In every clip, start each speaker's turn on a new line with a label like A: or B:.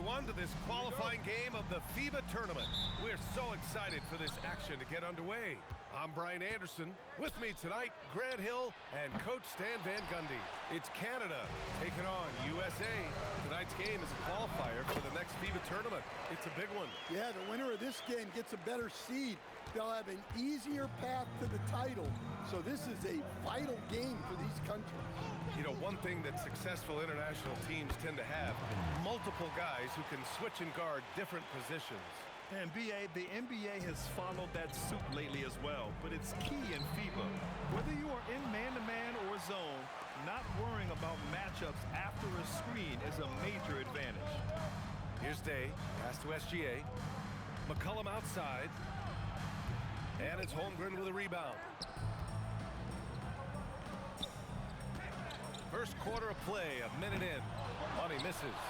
A: everyone, to this qualifying game of the FIBA tournament. We're so excited for this action to get underway. I'm Brian Anderson. With me tonight, Grant Hill and Coach Stan Van Gundy. It's Canada taking on USA. Tonight's game is a qualifier for the next FIBA tournament. It's a big one.
B: Yeah, the winner of this game gets a better seed. They'll have an easier path to the title. So this is a vital game for these countries.
A: You know, one thing that successful international teams tend to have, multiple guys who can switch and guard different positions.
C: And BA, the NBA has followed that suit lately as well, but it's key in FIBA. Whether you are in man-to-man or zone, not worrying about matchups after a screen is a major advantage.
A: Here's Day, pass to SGA. McCollum outside. And it's Holmgren with a rebound. First quarter of play, a minute in. Money misses.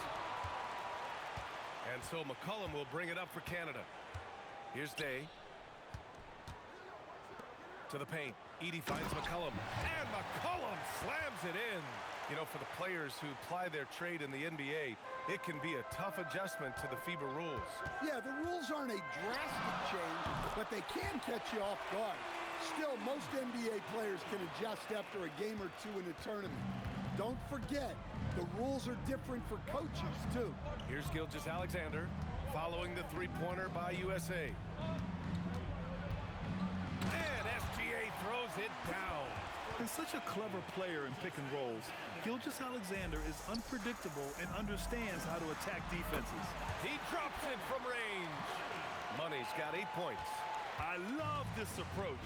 A: And so McCollum will bring it up for Canada. Here's Day. To the paint. Edey finds McCollum. And McCollum slams it in. You know, for the players who ply their trade in the NBA, it can be a tough adjustment to the FIBA rules.
B: Yeah, the rules aren't a drastic change, but they can catch you off guard. Still, most NBA players can adjust after a game or two in a tournament. Don't forget, the rules are different for coaches, too.
A: Here's Gilgeous-Alexander following the three-pointer by USA. And SGA throws it down.
C: And such a clever player in pick and rolls, Gilgeous-Alexander is unpredictable and understands how to attack defenses.
A: He drops it from range. Money's got 8 points.
C: I love this approach.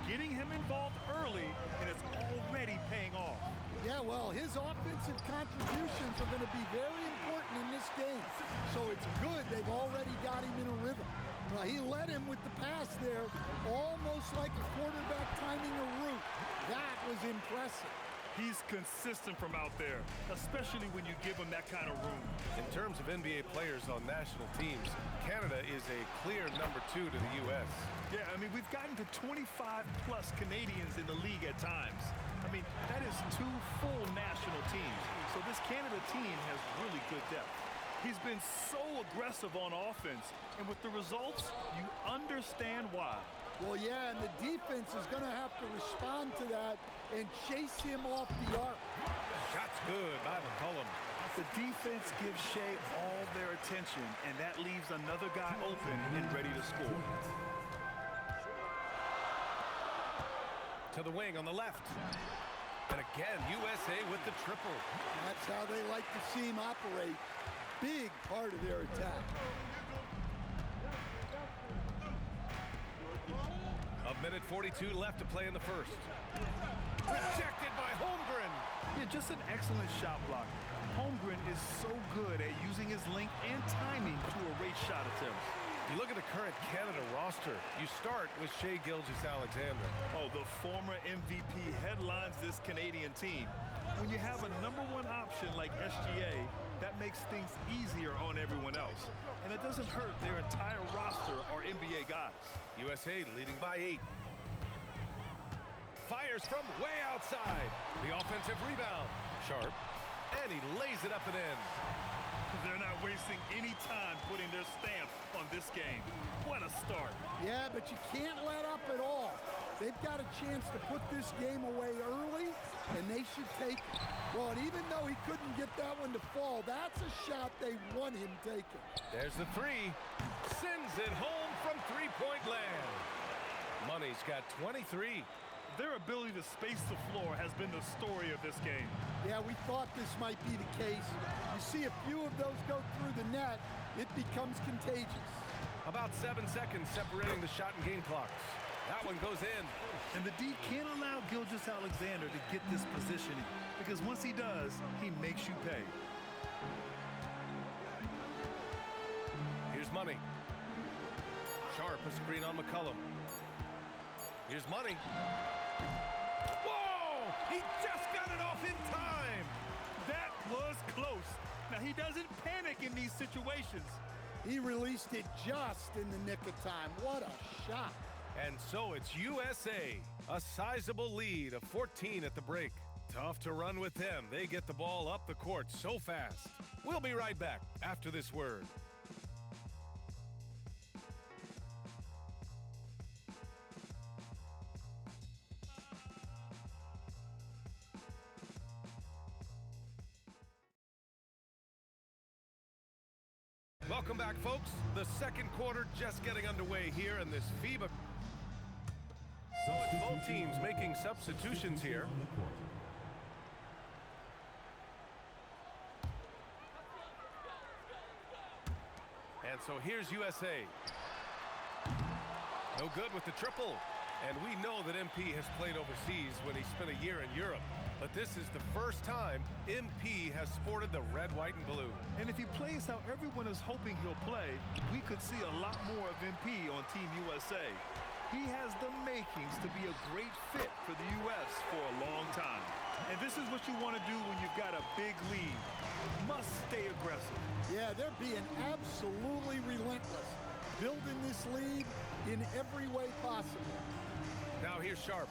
C: Getting him involved early, and it's already paying off.
B: Yeah, well, his offensive contributions are going to be very important in this game. So it's good they've already got him in a rhythm. Well, he led him with the pass there, almost like a quarterback timing a route. That was impressive.
C: He's consistent from out there, especially when you give him that kind of room.
A: In terms of NBA players on national teams, Canada is a clear number 2 to the U.S.
C: Yeah, I mean, we've gotten to 25-plus Canadians in the league at times. I mean, that is 2 full national teams. So this Canada team has really good depth. He's been so aggressive on offense, and with the results, you understand why.
B: Well, yeah, and the defense is going to have to respond to that and chase him off the arc.
A: Shot's good by McCollum.
C: The defense gives Shea all their attention, and that leaves another guy open and ready to score.
A: To the wing on the left. And again, USA with the triple.
B: That's how they like to see him operate. Big part of their attack.
A: A minute 42 left to play in the first. Rejected by Holmgren.
C: Yeah, just an excellent shot blocker. Holmgren is so good at using his length and timing to erase shot attempts.
A: You look at the current Canada roster. You start with Shai Gilgeous-Alexander.
C: Oh, the former MVP headlines this Canadian team. When you have a #1 option like SGA, that makes things easier on everyone else. And it doesn't hurt their entire roster are NBA guys.
A: USA leading by 8. Fires from way outside. The offensive rebound. Sharp. And he lays it up and in.
C: They're not wasting any time putting their stamp on this game. What a start.
B: Yeah, but you can't let up at all. They've got a chance to put this game away early, and they should take it. Well, and even though he couldn't get that one to fall, that's a shot they want him taking.
A: There's the 3. Sends it home from three-point land. Money's got 23.
C: Their ability to space the floor has been the story of this game.
B: Yeah, we thought this might be the case. You see a few of those go through the net, it becomes contagious.
A: About 7 seconds separating the shot and game clocks. That one goes in.
C: And the D can't allow Gilgeous-Alexander to get this positioning, because once he does, he makes you pay.
A: Here's Money. Sharp, a screen on McCollum. Here's Money. Whoa! He just got it off in time!
C: That was close. Now, he doesn't panic in these situations.
B: He released it just in the nick of time. What a shot.
A: And so it's USA, a sizable lead of 14 at the break. Tough to run with them. They get the ball up the court so fast. We'll be right back after this word. Welcome back, folks. The second quarter just getting underway here in this FIBA. So it's both teams making substitutions here. And so here's USA. No good with the triple. And we know that MP has played overseas when he spent a year in Europe. But this is the first time MP has sported the red, white, and blue.
C: And if he plays how everyone is hoping he'll play, we could see a lot more of MP on Team USA. He has the makings to be a great fit for the U.S. for a long time. And this is what you want to do when you've got a big lead. Must stay aggressive.
B: Yeah, they're being absolutely relentless, building this lead in every way possible.
A: Now here's Sharp.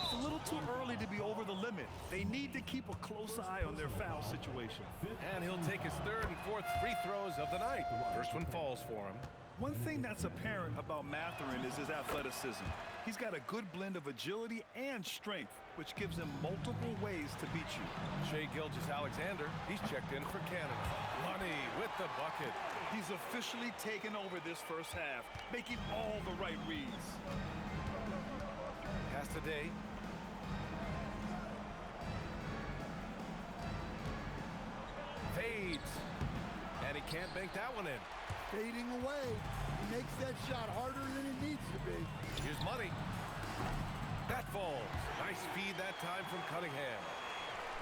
C: It's a little too early to be over the limit. They need to keep a close eye on their foul situation.
A: And he'll take his third and fourth free throws of the night. First one falls for him.
C: One thing that's apparent about Mathurin is his athleticism. He's got a good blend of agility and strength, which gives him multiple ways to beat you.
A: Shai Gilgeous-Alexander, he's checked in for Canada. Money with the bucket.
C: He's officially taken over this first half, making all the right reads.
A: Pass today. Fades. And he can't bank that one in.
B: Fading away. He makes that shot harder than it needs to be.
A: Here's Money. That falls. Nice feed that time from Cunningham.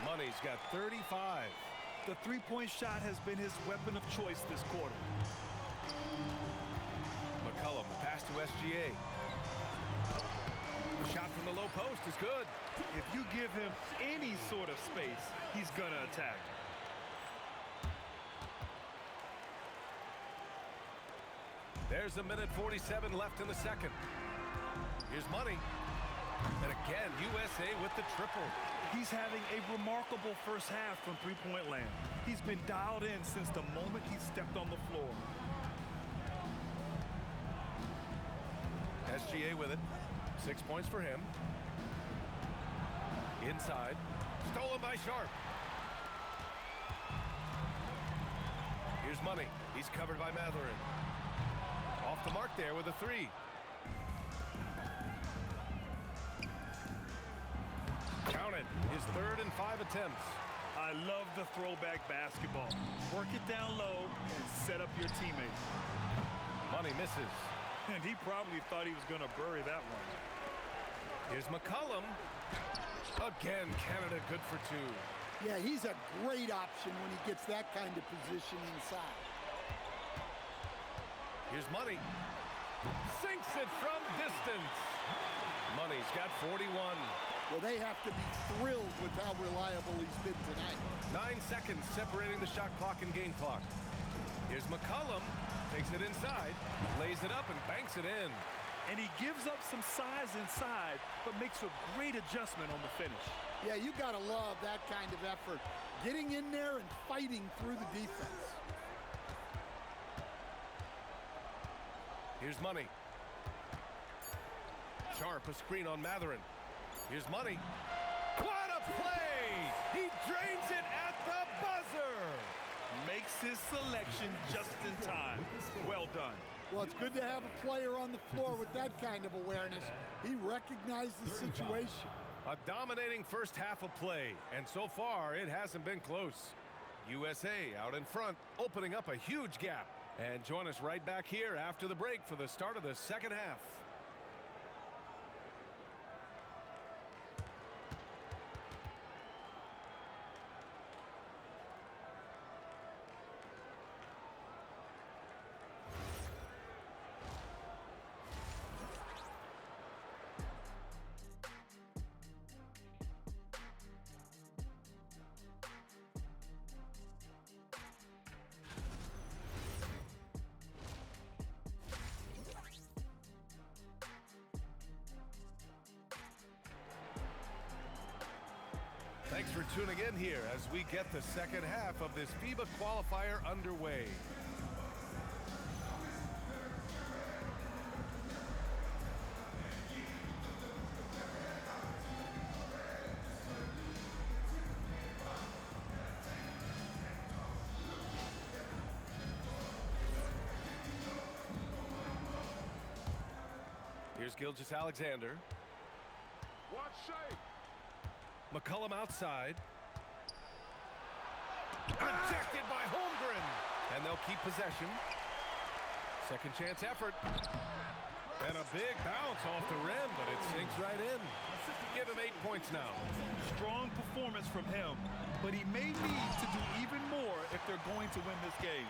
A: Money's got 35.
C: The three-point shot has been his weapon of choice this quarter.
A: McCollum, pass to SGA. Shot from the low post is good.
C: If you give him any sort of space, he's gonna attack.
A: There's a minute 47 left in the second. Here's Money. And again, USA with the triple.
C: He's having a remarkable first half from three-point land. He's been dialed in since the moment he stepped on the floor.
A: SGA with it. 6 points for him. Inside. Stolen by Sharp. Here's Money. He's covered by Mathurin. Off the mark there with a three. Count it. His third and 5 attempts.
C: I love the throwback basketball. Work it down low and set up your teammate.
A: Money misses.
C: And he probably thought he was going to bury that one.
A: Here's McCollum. Again, Canada good for two.
B: Yeah, he's a great option when he gets that kind of position inside.
A: Here's Money. Sinks it from distance. Money's got 41.
B: Well, they have to be thrilled with how reliable he's been tonight.
A: 9 seconds separating the shot clock and game clock. Here's McCollum. Takes it inside, lays it up, and banks it in.
C: And he gives up some size inside, but makes a great adjustment on the finish.
B: Yeah, you got to love that kind of effort. Getting in there and fighting through the defense.
A: Here's Money. Sharp, a screen on Mathurin. Here's Money. What a play! He drains it at the buzzer!
C: Makes his selection just in time. Well done.
B: Well, it's good to have a player on the floor with that kind of awareness. He recognized the situation.
A: A dominating first half of play, and so far it hasn't been close. USA out in front, opening up a huge gap. And join us right back here after the break for the start of the second half. Thanks for tuning in here as we get the second half of this FIBA qualifier underway. Here's Gilgeous-Alexander.
D: Watch shape.
A: McCollum outside. Ejected by Holmgren. And they'll keep possession. Second chance effort. And a big bounce off the rim, but it sinks right in. Give him 8 points now.
C: Strong performance from him, but he may need to do even more if they're going to win this game.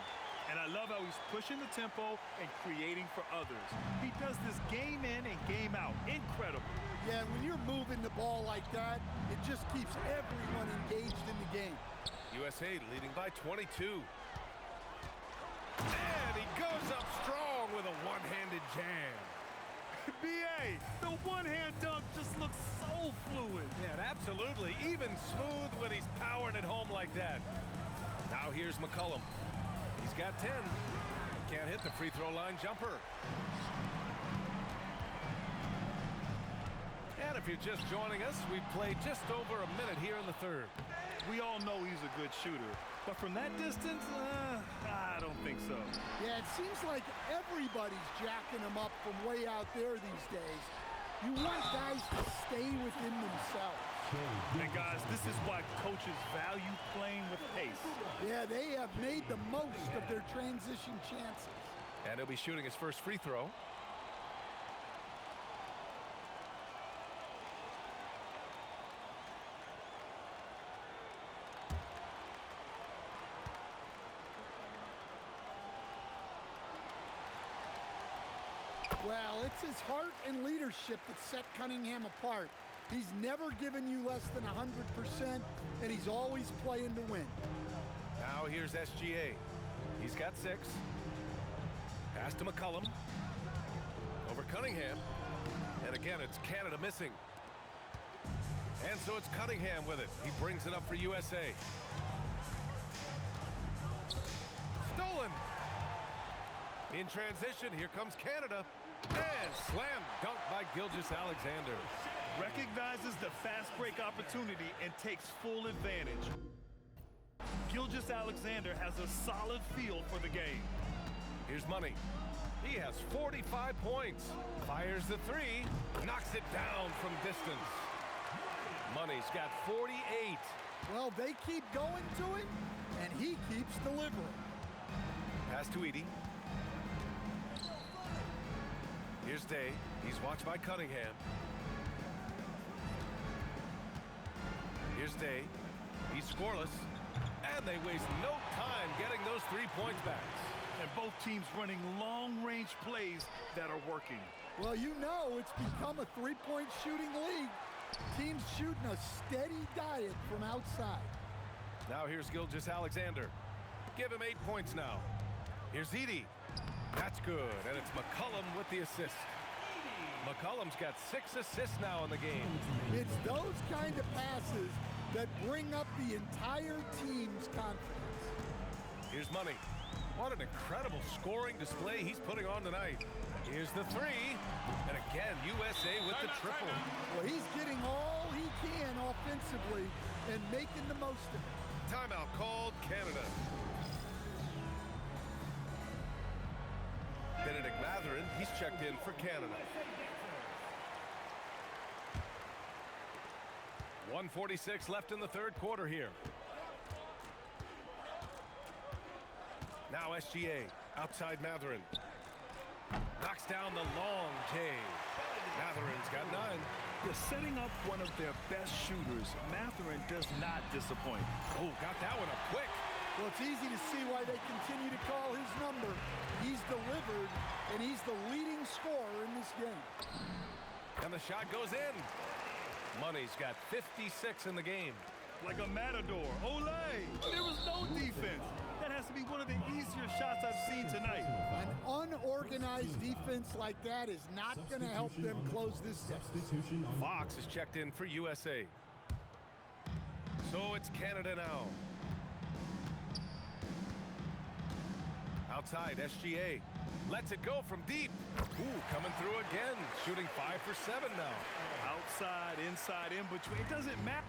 C: And I love how he's pushing the tempo and creating for others. He does this game in and game out. Incredible.
B: Yeah, when you're moving the ball like that, it just keeps everyone engaged in the game.
A: USA leading by 22. And he goes up strong with a one-handed jam.
C: B.A., the one-hand dunk just looks so fluid.
A: Yeah, absolutely. Even smooth when he's powering it home like that. Now here's McCollum. He's got 10. Can't hit the free throw line jumper. And if you're just joining us, we've played just over a minute here in the third.
C: We all know he's a good shooter, but from that distance, I don't think so.
B: Yeah, it seems like everybody's jacking him up from way out there these days. You want guys to stay within themselves.
C: And guys, this is why coaches value playing with pace.
B: Yeah, they have made the most of their transition chances.
A: And he'll be shooting his first free throw.
B: Well, it's his heart and leadership that set Cunningham apart. He's never given you less than 100%, and he's always playing to win.
A: Now here's SGA. He's got 6. Pass to McCollum. Over Cunningham. And again, it's Canada missing. And so it's Cunningham with it. He brings it up for USA. Stolen. In transition, here comes Canada. And slam dunk by Gilgeous-Alexander.
C: Recognizes the fast break opportunity and takes full advantage. Gilgeous-Alexander has a solid feel for the game.
A: Here's Money. He has 45 points. Fires the 3. Knocks it down from distance. Money's got 48.
B: Well, they keep going to him, and he keeps delivering.
A: Pass to Edey. Here's Day. He's watched by Cunningham. Here's Day. He's scoreless. And they waste no time getting those 3 points back.
C: And both teams running long-range plays that are working.
B: Well, you know it's become a three-point shooting league. Teams shooting a steady diet from outside.
A: Now here's Gilgeous-Alexander. Give him 8 points now. Here's Edey. That's good, and it's McCollum with the assist. McCollum's got 6 assists now in the game.
B: It's those kind of passes that bring up the entire team's confidence.
A: Here's Money. What an incredible scoring display he's putting on tonight. Here's the 3, and again, USA with the triple.
B: Well, he's getting all he can offensively and making the most of it.
A: Timeout called, Canada. Benedict Mathurin, he's checked in for Canada. 1:46 left in the third quarter here. Now SGA, outside Mathurin. Knocks down the long J. Mathurin's got 9.
C: They're setting up one of their best shooters. Mathurin does not disappoint.
A: Oh, got that one up quick.
B: Well, it's easy to see why they continue to call his number. He's delivered, and he's the leading scorer in this game.
A: And the shot goes in. Money's got 56 in the game.
C: Like a matador. Olay! There was no defense. That has to be one of the easier shots I've seen tonight.
B: An unorganized defense like that is not going to help them close this deficit.
A: Fox is checked in for USA. So it's Canada now. Outside, SGA. Lets it go from deep. Ooh, coming through again. Shooting 5 for 7 now.
C: Outside, inside, in between. It doesn't matter.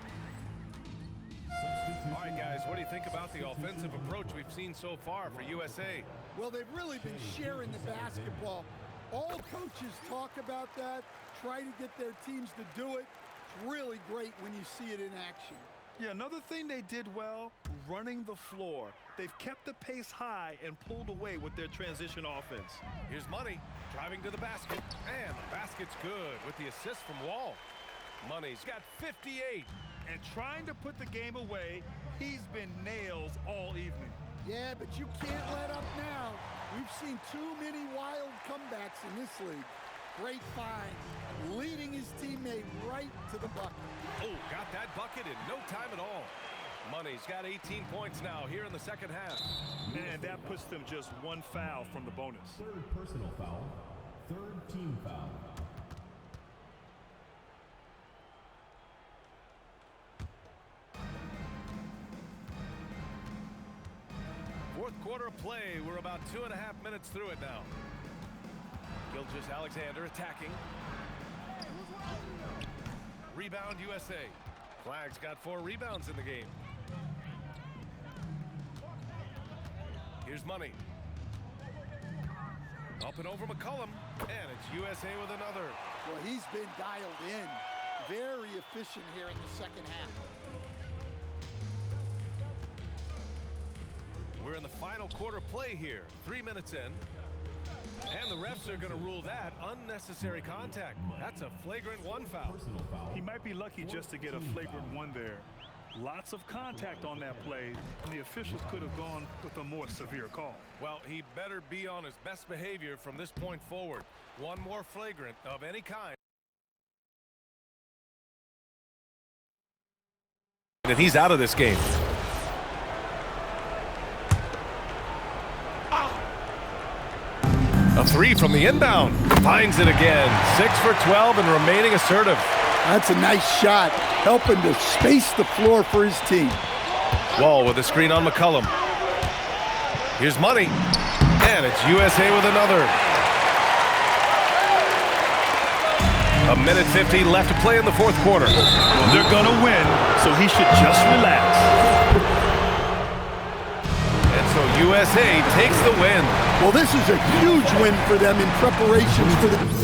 A: All right, guys, what do you think about the offensive approach we've seen so far for USA?
B: Well, they've really been sharing the basketball. All coaches talk about that, try to get their teams to do it. It's really great when you see it in action.
C: Yeah, another thing they did well, running the floor. They've kept the pace high and pulled away with their transition offense.
A: Here's Money, driving to the basket, and the basket's good with the assist from Wall. Money's got 58.
C: And trying to put the game away, he's been nails all evening.
B: Yeah, but you can't let up now. We've seen too many wild comebacks in this league. Great find, leading his teammate right to the bucket.
A: Oh, got that bucket in no time at all. Money's got 18 points now here in the second half.
C: And that puts them just one foul from the bonus.
E: Third personal foul. Third team foul.
A: Fourth quarter of play. We're about 2.5 minutes through it now. Gilgeous-Alexander attacking. Rebound USA. Flag's got 4 rebounds in the game. Here's Money. Up and over McCollum. And it's USA with another.
B: Well, he's been dialed in. Very efficient here in the second half.
A: We're in the final quarter play here. 3 minutes in. And the refs are going to rule that unnecessary contact. That's a flagrant 1 foul.
C: He might be lucky just to get a flagrant 1 there. Lots of contact on that play, and the officials could have gone with a more severe call.
A: Well, he better be on his best behavior from this point forward. One more flagrant of any kind. And he's out of this game. A 3 from the inbound. Finds it again. 6 for 12 and remaining assertive.
B: That's a nice shot, helping to space the floor for his team.
A: Wall with a screen on McCollum. Here's Money. And it's USA with another. 1:50 left to play in the fourth quarter.
C: Well, they're going to win, so he should just relax.
A: And so USA takes the win.
B: Well, this is a huge win for them in preparations for the